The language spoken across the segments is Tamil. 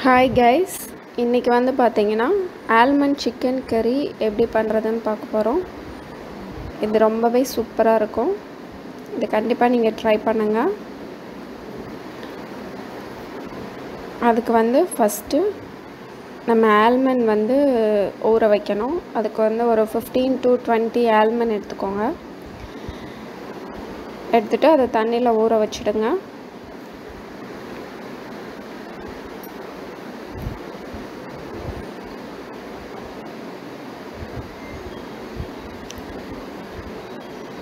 Hi guys, இன்னைக்கு வந்து பாத்தீங்கன்னா almond chicken curry எப்படி பண்றதுன்னு பார்க்க போறோம். இது ரொம்பவே சூப்பரா இருக்கும். இது கண்டிப்பா நீங்க ட்ரை பண்ணுங்க. அதுக்கு வந்து ஃபர்ஸ்ட் நம்ம almond வந்து ஊற வைக்கணும். அதுக்கு வந்து ஒரு 15 to 20 almond எடுத்துக்கோங்க. எடுத்துட்டு அதை தண்ணில ஊற வச்சிடுங்க.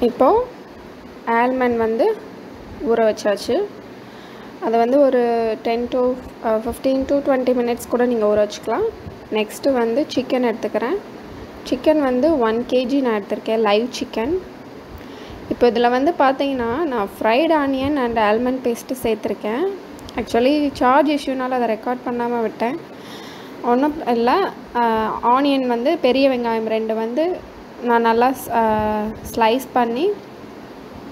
இப்போ almond வந்து ஊற வச்சாச்சு. அது வந்து ஒரு 10 to 15 to 20 minutes கூட நீங்க ஊற வச்சுக்கலாம். நெக்ஸ்ட் வந்து chicken எடுத்துக்கறேன். chicken வந்து 1 kg நான் எடுத்துர்க்கேன், லைவ் chicken. இப்போ இதல வந்து பாத்தீங்கன்னா நான் fried onion and almond paste சேர்த்திருக்கேன். एक्चुअली சார்ஜ் இஷ்யூனால அதை ரெக்கார்ட் பண்ணாம விட்டேன். ஒண்ணும் இல்ல, ஆனியன் வந்து பெரிய வெங்காயம் 2 வந்து நான் நல்லா ஸ்லைஸ் பண்ணி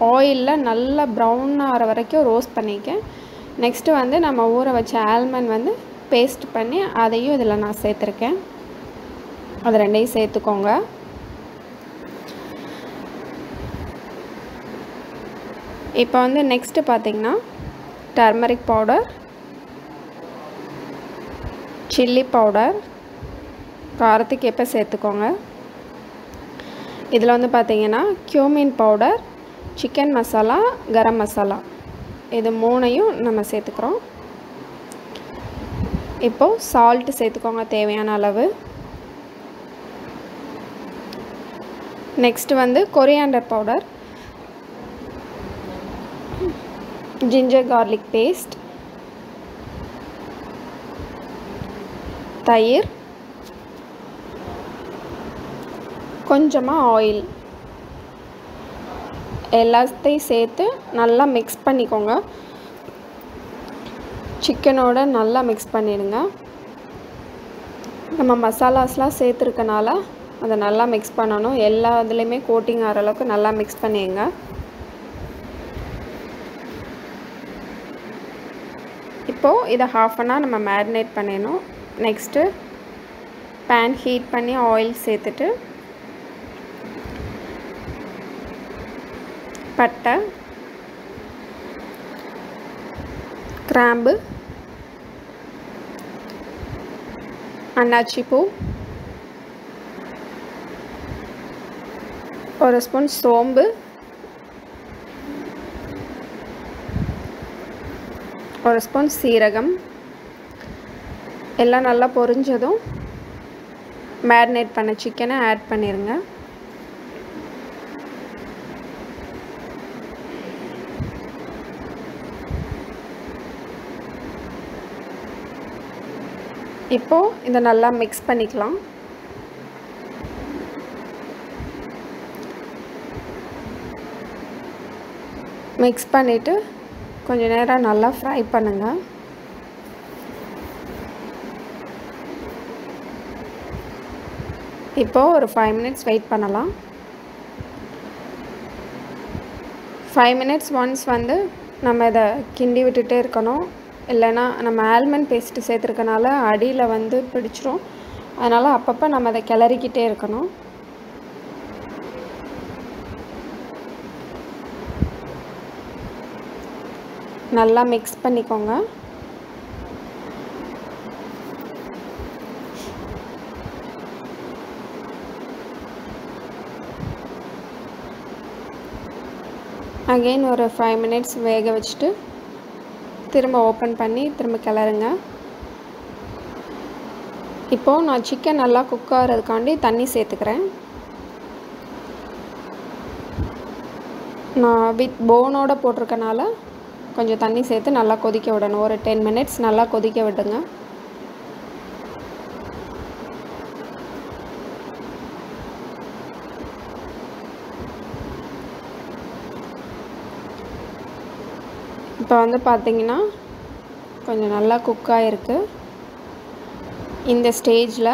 ஆயில்ல நல்லா பிரவுன் ஆற வரைக்கும் ரோஸ்ட் பண்ணிக்கேன். நெக்ஸ்ட் வந்து நம்ம ஊற வச்ச ஆல்மண்ட் வந்து பேஸ்ட் பண்ணி அதையும் இதல நான் சேர்த்திருக்கேன். அது ரெண்டையும் சேர்த்துக்கோங்க. இப்போ வந்து நெக்ஸ்ட் பாத்தீங்கன்னா டர்மரிக் பவுடர், சில்லி பவுடர் காரத்துக்கு ஏற்ப சேர்த்துக்கோங்க. இதல வந்து பாத்தீங்கன்னா cumin powder, chicken masala, garam masala இது மூணையும் நம்ம சேர்த்துக்கறோம். இப்போ salt சேர்த்துக்கோங்க தேவையான அளவு. நெக்ஸ்ட் வந்து coriander powder, ginger garlic paste, தயிர், கொஞ்சமா ஆயில் எல்லாத்தையும் சேர்த்து நல்லா mix பண்ணிக்கோங்க. சிக்கனோட நல்லா mix பண்ணிடுங்க. நம்ம மசாலாஸ்லாம் சேர்த்திருக்கனால அத நல்லா mix பண்ணனும். எல்லா இதுலயுமே கோட்டிங் ஆற அளவுக்கு நல்லா mix பண்ணிடுங்க. இப்போ இத half an hour நம்ம marinate பண்ணிடணும். நெக்ஸ்ட் pan ஹீட் பண்ணி ஆயில் சேர்த்துட்டு பட்டை, கிராம்பு, அன்னாச்சி பூ, ஒரு ஸ்பூன் சோம்பு, ஒரு ஸ்பூன் சீரகம் எல்லாம் நல்லா பொரிஞ்சதும் மேரினேட் பண்ண சிக்கனை ஆட் பண்ணிருங்க. இப்போ இத நல்லா mix பண்ணிக்கலாம். mix பண்ணிட்டு கொஞ்ச நேரம் நல்லா ஃப்ரை பண்ணுங்க. இப்போ ஒரு 5 minutes வெயிட் பண்ணலாம். 5 minutes once வந்து நம்ம இத கிண்டி விட்டுட்டே இருக்கணும். இல்லனா நம்ம ஆல்மண்ட் பேஸ்ட் சேர்த்திருக்கனால அடியில வந்து பிடிச்சிரும். அதனால அப்பப்ப நம்ம அத கிளறிக்கிட்டே இருக்கணும். நல்லா mix பண்ணிக்கோங்க. again ஒரு 5 minutes வேக வச்சிட்டு திரும்ப ஓபன் பண்ணி திரும்ப கிளறுங்க. இப்போ நான் chicken நல்லா குக் ஆறதுக்காண்டி தண்ணி சேர்த்துக்கறேன். நான் வித் போனோட போட்டுருக்கனால கொஞ்சம் தண்ணி சேர்த்து நல்லா கொதிக்க விடணும். ஒரு 10 minutes நல்லா கொதிக்க விடுங்க. இப்போ வந்து பாத்தீங்கன்னா கொஞ்சம் நல்லா குக் ஆயிருக்கு. இந்த ஸ்டேஜ்ல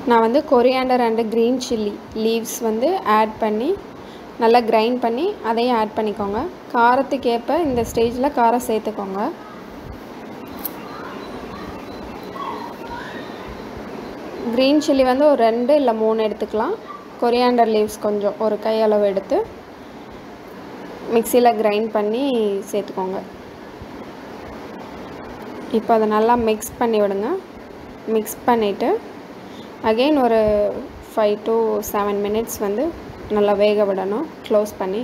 நான் வந்து coriander and green chilli leaves வந்து ஆட் பண்ணி நல்லா கிரைண்ட் பண்ணி அதையும் ஆட் பண்ணிக்கோங்க. காரத்துக்கு ஏற்ப இந்த ஸ்டேஜ்ல காரம் சேர்த்துக்கோங்க. க்ரீன் சில்லி வந்து ஒரு 2 இல்லை 3 எடுத்துக்கலாம். கொரியாண்டர் லீவ்ஸ் கொஞ்சம் ஒரு கையளவு எடுத்து மிக்சியில் கிரைண்ட் பண்ணி சேர்த்துக்கோங்க. இப்போ அதை நல்லா மிக்ஸ் பண்ணி விடுங்க. மிக்ஸ் பண்ணிவிட்டு அகெயின் ஒரு 5 to 7 minutes வந்து நல்லா வேக விடணும் க்ளோஸ் பண்ணி.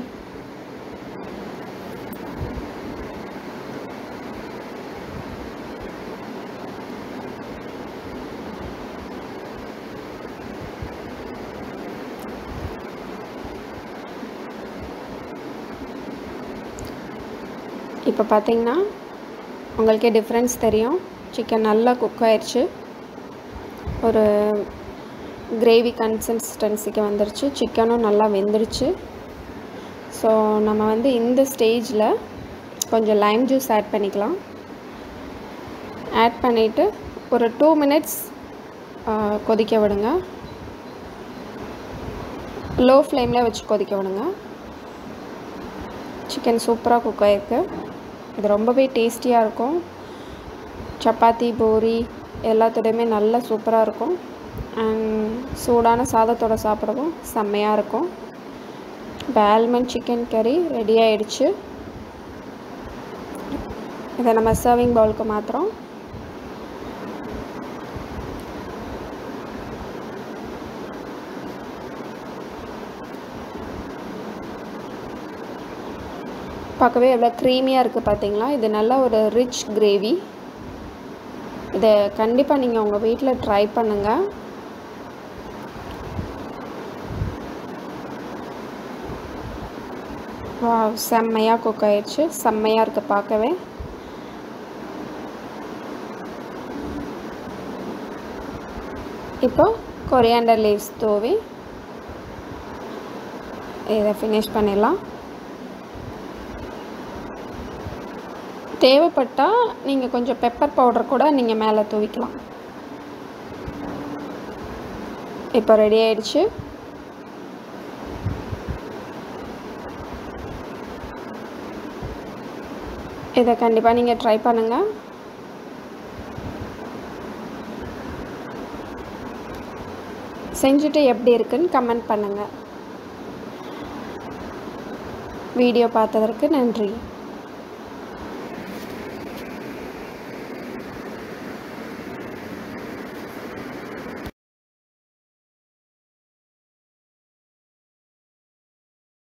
இப்போ பார்த்தீங்கன்னா உங்களுக்கே டிஃப்ரென்ஸ் தெரியும். சிக்கன் நல்லா குக் ஆயிடுச்சு. ஒரு கிரேவி கன்சிஸ்டன்சிக்கு வந்துருச்சு. சிக்கனும் நல்லா வெந்துருச்சு. ஸோ நம்ம வந்து இந்த ஸ்டேஜில் கொஞ்சம் லைம் ஜூஸ் ஆட் பண்ணிக்கலாம். ஆட் பண்ணிவிட்டு ஒரு 2 minutes கொதிக்க விடுங்க. லோ ஃப்ளேமில் வச்சு கொதிக்க விடுங்க. சிக்கன் சூப்பராக குக் ஆகிருக்கு. இது ரொம்பவே டேஸ்டியாக இருக்கும். சப்பாத்தி, பூரி எல்லாத்தோடையுமே நல்லா சூப்பராக இருக்கும். அண்ட் சூடான சாதத்தோடு சாப்பிடவும் செம்மையாக இருக்கும். இப்போ ஆல்மண்ட் சிக்கன் கறி ரெடி ஆகிடுச்சு. இதை நம்ம சர்விங் பவுலுக்கு மாற்றுறோம். பார்க்கவே எவ்வளோ க்ரீமியாக இருக்குது பார்த்தீங்களா. இது நல்லா ஒரு ரிச் கிரேவி. இதை கண்டிப்பாக நீங்கள் உங்கள் வீட்டில் ட்ரை பண்ணுங்கள். செம்மையாக குக் ஆயிடுச்சு. செம்மையாக இருக்குது பார்க்கவே. இப்போ கொரியாண்டர் லீவ்ஸ் தூவி இதை ஃபினிஷ் பண்ணிடலாம். தேவைப்பட்டால் நீங்கள் கொஞ்சம் பெப்பர் பவுடர் கூட நீங்கள் மேலே தூவிக்கலாம். இப்போ ரெடி ஆயிடுச்சு. இதை கண்டிப்பாக நீங்கள் ட்ரை பண்ணுங்கள். செஞ்சுட்டு எப்படி இருக்குன்னு கமெண்ட் பண்ணுங்கள். வீடியோ பார்த்ததற்கு நன்றி.